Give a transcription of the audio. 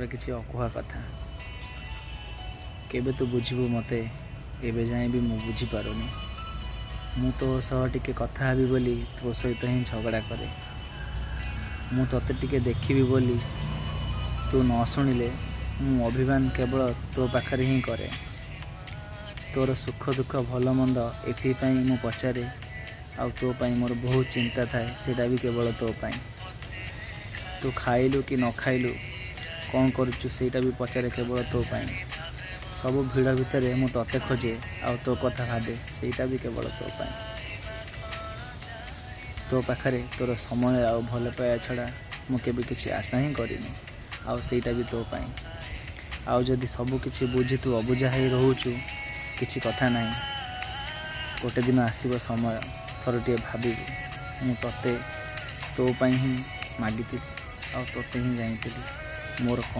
କିଛି ଅକୁହା କଥା କେବେ ତୁ ବୁଝିବୁ ମୋତେ ଏବେ ଯାଏଁ ବି ମୁଁ ବୁଝିପାରୁନି। ମୁଁ ତୋ ସହ ଟିକେ କଥା ହେବି ବୋଲି ତୋ ସହିତ ହିଁ ଝଗଡ଼ା କରେ। ମୁଁ ତୋତେ ଟିକେ ଦେଖିବି ବୋଲି ତୁ ନ ଶୁଣିଲେ ମୁଁ ଅଭିମାନ କେବଳ ତୋ ପାଖରେ ହିଁ କରେ। ତୋର ସୁଖ ଦୁଃଖ ଭଲ ମନ୍ଦ ଏଥିପାଇଁ ମୁଁ ପଚାରେ, ଆଉ ତୋ ପାଇଁ ମୋର ବହୁତ ଚିନ୍ତା ଥାଏ, ସେଇଟା ବି କେବଳ ତୋ ପାଇଁ। ତୁ ଖାଇଲୁ କି ନ ଖାଇଲୁ, କ'ଣ କରୁଛୁ ସେଇଟା ବି ପଚାରେ କେବଳ ତୋ ପାଇଁ। ସବୁ ଭିଡ଼ ଭିତରେ ମୁଁ ତୋତେ ଖୋଜେ, ଆଉ ତୋ କଥା ଭାବେ, ସେଇଟା ବି କେବଳ ତୋ ପାଇଁ। ତୋ ପାଖରେ ତୋର ସମୟ ଆଉ ଭଲ ପାଇବା ଛଡ଼ା ମୁଁ କେବେ କିଛି ଆଶା ହିଁ କରିନି, ଆଉ ସେଇଟା ବି ତୋ ପାଇଁ। ଆଉ ଯଦି ସବୁ କିଛି ବୁଝି ତୁ ଅବୁଝା ହେଇ ରହୁଛୁ, କିଛି କଥା ନାହିଁ। ଗୋଟେ ଦିନ ଆସିବ ସମୟ, ଥରୁଟିଏ ଭାବିବୁ ମୁଁ ତୋତେ ତୋ ପାଇଁ ହିଁ ମାଗିଥିଲି, ଆଉ ତୋତେ ହିଁ ଯାଇଥିଲି। ମୋର କ'ଣ